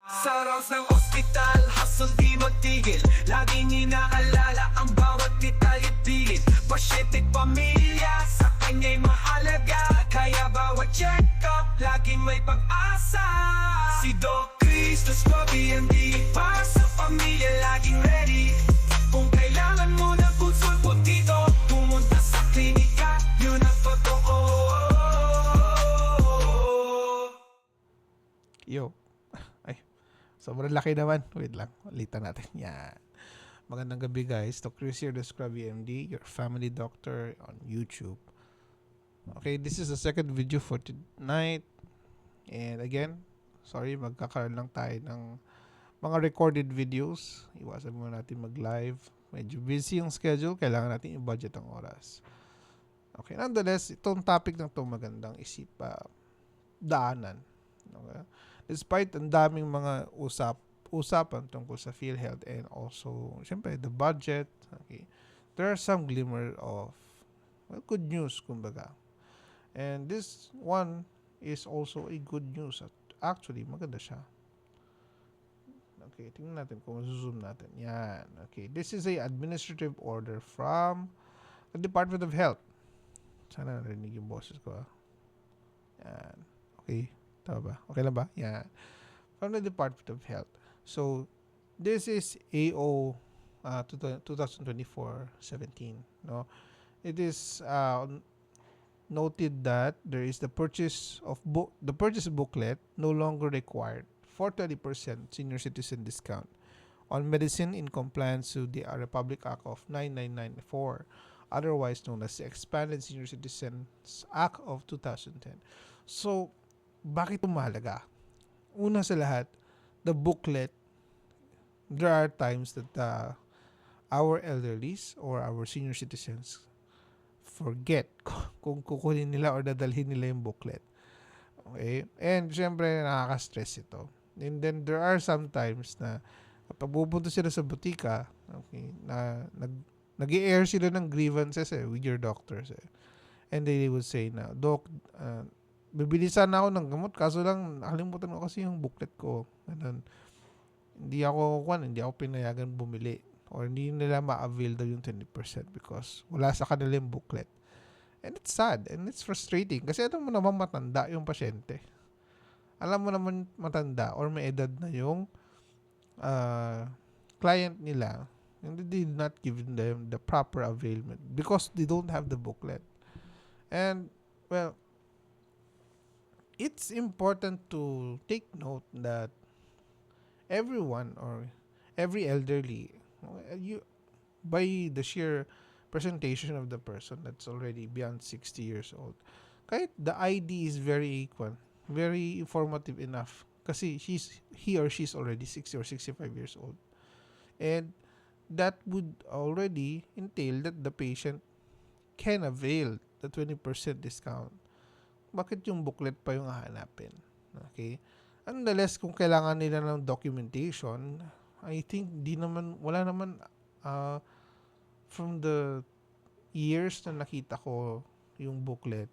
Sa rounds ng ospital, hustle di magtigil. Laging inaalala ang bawat detalye pilit. Pasyente pamilya, sa kanya'y mahalaga. Kaya bawat check-up, laging may pag-asa. Si Doc Chris, PMD, para sa pamilya laging ready. Kung kailangan mo ng konsulto dito, pumunta sa klinika, yun ang totoo. Yo. Ay, sobrang laki naman. Wait lang. Ulitan natin. Yan. Magandang gabi guys. Dr. Chris here, the Scrubby MD, your family doctor on YouTube. Okay, this is the second video for tonight. And again, sorry, magkakaroon lang tayo ng mga recorded videos. Iwasan muna natin mag-live. Medyo busy yung schedule. Kailangan natin i-budget ang oras. Okay, nonetheless, itong topic ng itong magandang daanan. Okay? Despite ang daming mga usapan tungkol sa PhilHealth and also, syempre, the budget, okay, there are some glimmer of good news, kumbaga. And this one is also a good news. Actually, maganda siya. Okay, tingnan natin kung zoom natin. Yan. Okay, this is a administrative order from the Department of Health. Sana narinig yung boses ko. Yan. Okay. Tama ba? Okay lang ba? Yeah. From the Department of Health. So, this is AO 2024-17. No? It is noted that there is the purchase booklet no longer required for 20% senior citizen discount on medicine in compliance to the Republic Act of 9994, otherwise known as the Expanded Senior Citizens Act of 2010. So, bakit mahalaga? Una sa lahat, the booklet, there are times that our elderlies or our senior citizens forget kung kukunin nila or dadalhin nila yung booklet. Okay? And syempre, nakaka-stress ito. And then, there are some times na kapag pupunta sila sa butika, okay, na nag-i-air sila ng grievances with your doctors. And they would say na, Doc, bibili sana ako ng gamot kaso lang nakalimutan ko kasi yung booklet ko. Ganun. Hindi ako pinayagan bumili or hindi nila ma-avail daw yung 20% because wala sa kanila yung booklet. And it's sad and it's frustrating kasi alam mo naman matanda yung pasyente. Alam mo naman matanda or may edad na yung client nila and they did not give them the proper availment because they don't have the booklet. And well, it's important to take note that everyone or every elderly, by the sheer presentation of the person that's already beyond 60 years old, kahit the ID is very informative enough kasi he or she's already 60 or 65 years old. And that would already entail that the patient can avail the 20% discount. Bakit yung booklet pa yung hahanapin? Okay? Nonetheless, kung kailangan nila ng documentation, I think wala naman from the years na nakita ko yung booklet,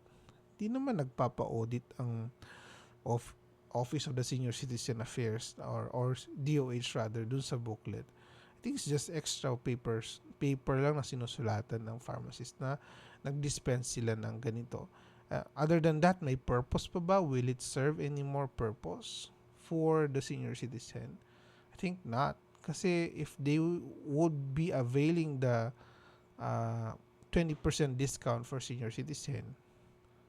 di naman nagpapa-audit ang Office of the Senior Citizen Affairs or DOH rather dun sa booklet. I think it's just extra paper lang na sinusulatan ng pharmacist na nag-dispense sila ng ganito. Other than that, may purpose pa ba? Will it serve any more purpose for the senior citizen? I think not. Kasi if they would be availing the 20% discount for senior citizen,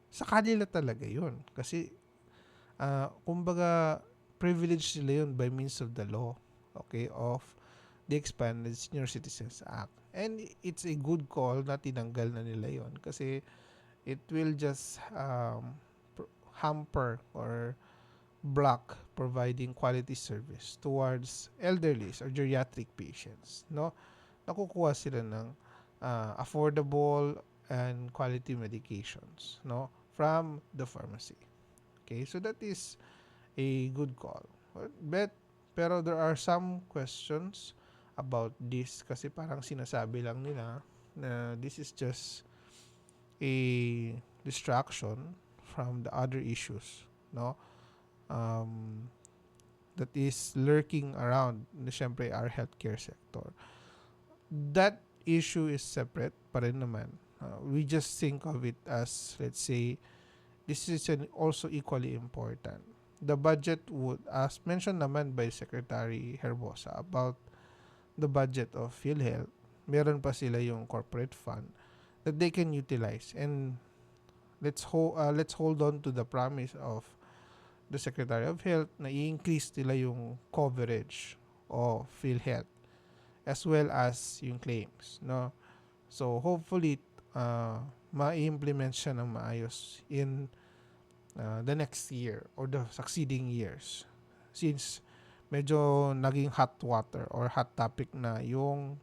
sa kanila talaga yun. Kasi, kumbaga, privilege sila yun by means of the law, okay, of the Expanded Senior Citizens Act. And it's a good call na tinanggal na nila yun. Kasi, it will just hamper or block providing quality service towards elderlies or geriatric patients. No, nakukuha sila ng affordable and quality medications, no, from the pharmacy. Okay, so that is a good call. Pero there are some questions about this kasi parang sinasabi lang nila na this is just a distraction from the other issues, no? that is lurking around na syempre our healthcare sector. That issue is separate pa rin naman. We just think of it as, let's say, this is also equally important. The budget would, as mentioned naman by Secretary Herbosa about the budget of PhilHealth, meron pa sila yung corporate fund that they can utilize. And let's hold on to the promise of the Secretary of Health na i-increase nila yung coverage of PhilHealth as well as yung claims, no? So hopefully ma-implement siya ng maayos in the next year or the succeeding years, since medyo naging hot water or hot topic na yung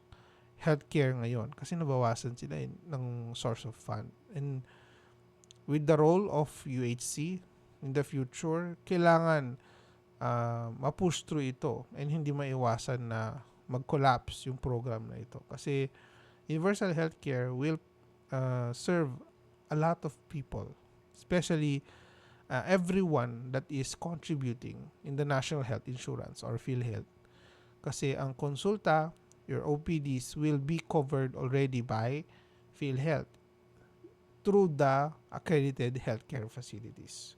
healthcare ngayon kasi nabawasan sila ng source of fund. And with the role of UHC in the future, kailangan ma-push through ito and hindi maiwasan na mag-collapse yung program na ito. Kasi universal healthcare will serve a lot of people, especially everyone that is contributing in the National Health Insurance or PhilHealth. Kasi ang konsulta, your OPDs will be covered already by PhilHealth through the accredited healthcare facilities.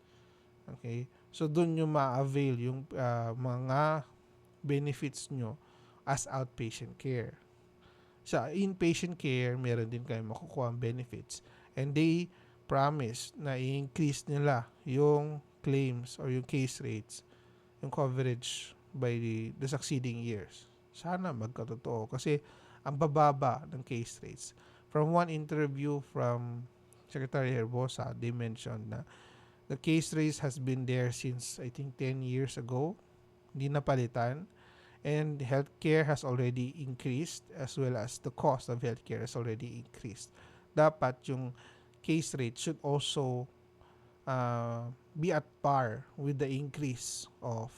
Okay? So, doon nyo ma-avail yung mga benefits nyo as outpatient care. Sa inpatient care, meron din kayo makukuha ang benefits. And they promise na i-increase nila yung claims or yung case rates, yung coverage by the succeeding years. Sana magkatotoo kasi ang bababa ng case rates. From one interview from Secretary Herbosa, they mentioned na the case rates has been there since I think 10 years ago. Hindi napalitan. And healthcare has already increased as well as the cost of healthcare has already increased. Dapat yung case rate should also be at par with the increase of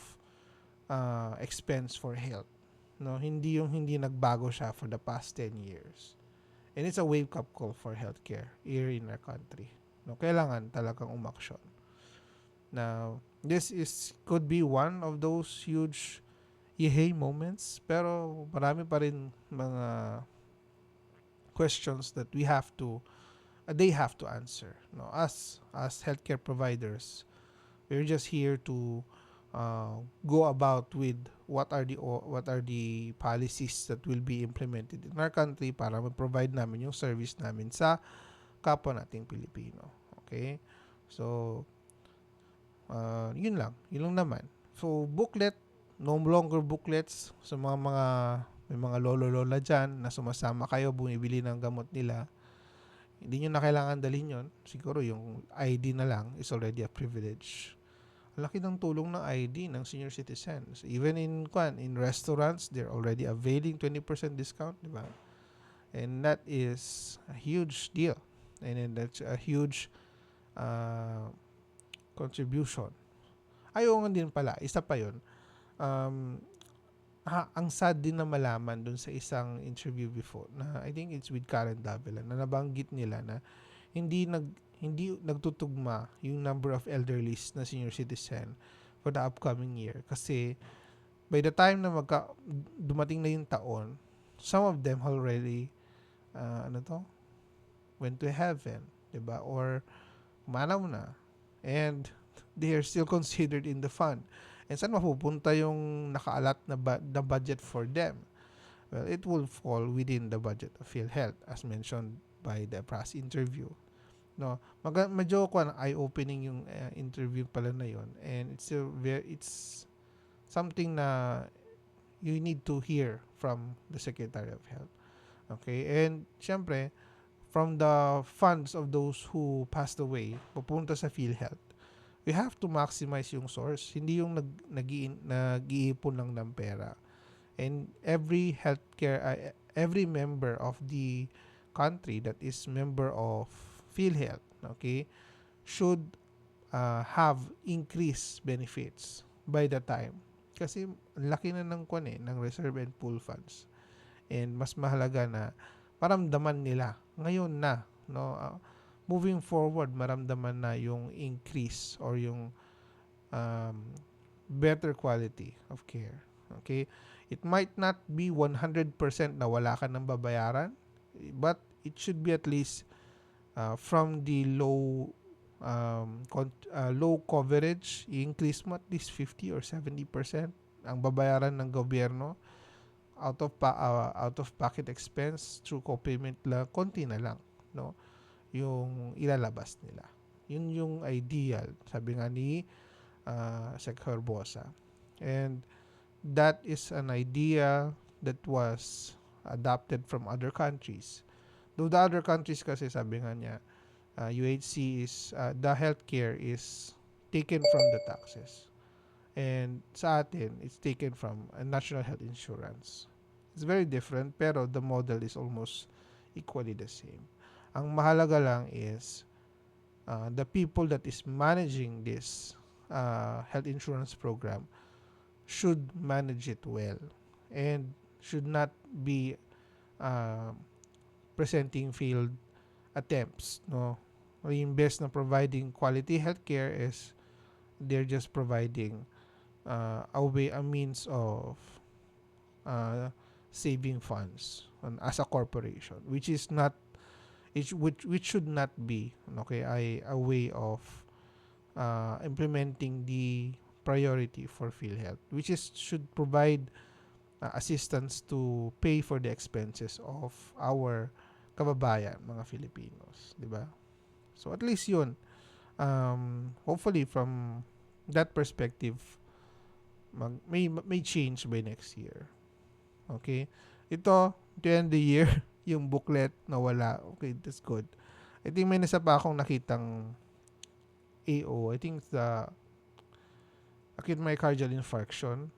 expense for health. No, hindi yung hindi nagbago siya for the past 10 years. And it's a wake-up call for healthcare here in our country. No, kailangan talagang umaksyon. Now, this could be one of those huge yehey moments, pero marami pa rin mga questions that they have to answer. No, as healthcare providers, we're just here to go about with what are the policies that will be implemented in our country para ma-provide namin yung service namin sa kapwa nating Pilipino. Okay? So, yun lang naman. So, booklet, no longer booklets sa may mga lolo-lola dyan na sumasama kayo, bumibili ng gamot nila. Hindi nyo na kailangan dalhin yun. Siguro yung ID na lang is already a privilege. Laki ng tulong ng ID ng senior citizens. Even in restaurants, they're already availing 20% discount, di ba? And that is a huge deal. And then that's a huge contribution. Ayaw din pala, isa pa yun. Ang sad din na malaman dun sa isang interview before na I think it's with Karen Davila na nabanggit nila na hindi nagtutugma yung number of elderlies na senior citizen for the upcoming year kasi by the time na dumating na yung taon, some of them already went to heaven, diba? Or manaw na, and they are still considered in the fund. And saan mapupunta yung nakaalat na the budget for them? Well, it will fall within the budget of PhilHealth as mentioned by the press interview. No, medyo eye-opening yung interview pala na yon, and it's something na you need to hear from the Secretary of Health. Okay? And syempre, from the funds of those who passed away, pupunta sa PhilHealth, we have to maximize yung source. Hindi yung nag-iipon lang ng pera. And every every member of the country that is member of PhilHealth, okay, should have increased benefits by the time. Kasi laki na ng ng reserve and pool funds. And mas mahalaga na maramdaman nila ngayon na, no, moving forward, maramdaman na yung increase or yung better quality of care. Okay? It might not be 100% na wala ka ng babayaran, but it should be at least from the low low coverage, i-increase mo at least 50 or 70% ang babayaran ng gobyerno out of pocket expense through co-payment lang, konti na lang, no, yung ilalabas nila. Yun yung ideal, sabi nga ni Sec Herbosa. And that is an idea that was adopted from other countries. Though the other countries kasi, sabi nga niya, UHC is, the healthcare is taken from the taxes. And sa atin, it's taken from a national health insurance. It's very different, pero the model is almost equally the same. Ang mahalaga lang is the people that is managing this health insurance program should manage it well and should not be presenting failed attempts, no. Imbes na providing quality healthcare is they're just providing a means of saving funds as a corporation, which is not which should not be, okay, a way of implementing the priority for PhilHealth, which is should provide assistance to pay for the expenses of our kababayan, mga Filipinos, di ba? So at least yun, hopefully from that perspective, may change by next year. Okay? Ito, to end the year, yung booklet na wala. Okay, that's good. I think may nasa pa akong nakitang AO. I think it's the acute myocardial infarction.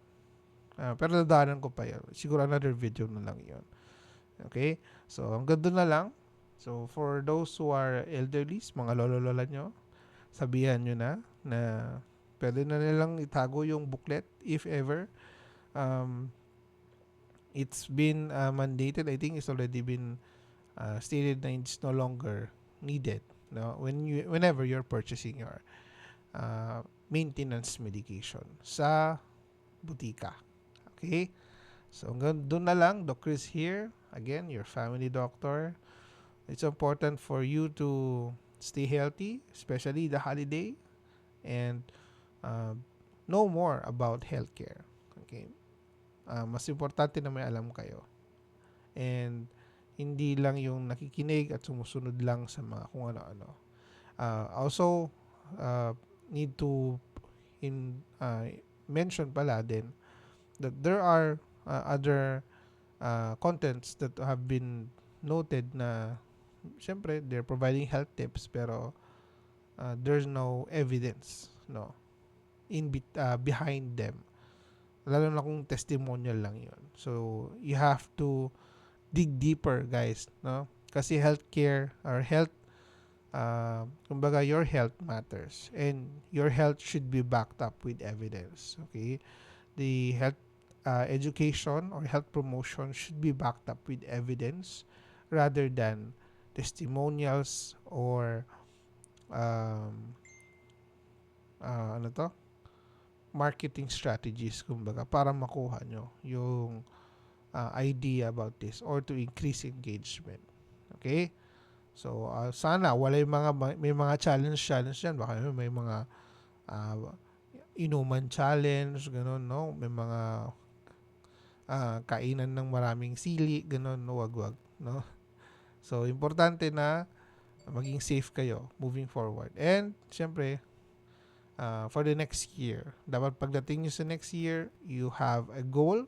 Pero dadaanan ko pa yan. Siguro another video na lang yun. Okay? So, hanggang doon na lang. So, for those who are elderlies, mga lolo-lola nyo, sabihan nyo na pwede na nilang itago yung booklet if ever. It's been mandated. I think it's already been stated na it's no longer needed, no, whenever you're purchasing your maintenance medication sa butika. Okay? So, hanggang doon na lang. Doc Chris here. Again, your family doctor. It's important for you to stay healthy, especially the holiday, and know more about healthcare. Okay? Mas importante na may alam kayo. And hindi lang yung nakikinig at sumusunod lang sa mga kung ano-ano. Also, need to mention pala din that there are other contents that have been noted na syempre they're providing health tips pero there's no evidence, no, behind them, lalo na kung testimonial lang yun. So you have to dig deeper, guys, no, kasi healthcare or health, kumbaga your health matters and your health should be backed up with evidence. Okay, the health education or health promotion should be backed up with evidence rather than testimonials or marketing strategies, kumbaga, para makuha nyo yung idea about this or to increase engagement. Okay? So, sana wala yung may mga challenge yan. Baka may mga inuman challenge, gano'n, no? May mga kainan ng maraming sili, gano'n, no? Wag, no? So, importante na maging safe kayo moving forward. And, syempre, for the next year, dapat pagdating nyo sa next year, you have a goal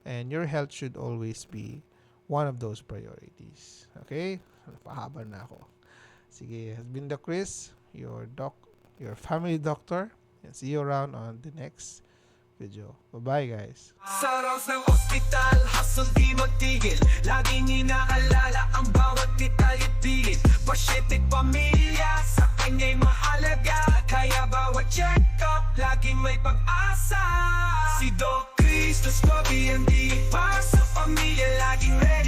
and your health should always be one of those priorities. Okay? Pahaba na ako. Sige, has been Doc Chris, your family doctor. And see you around on the next video. Bye-bye, guys. Sa rounds ng ospital, hassle di magtigil. Laging inaalala ang bawat detalye-tigil. Pasyente pamilya, sa kanya'y mahalaga. Kaya bawat check-up, laging may pag-asa. Si Doc Chris, Tos Bobby, ang di para sa pamilya, laging ready.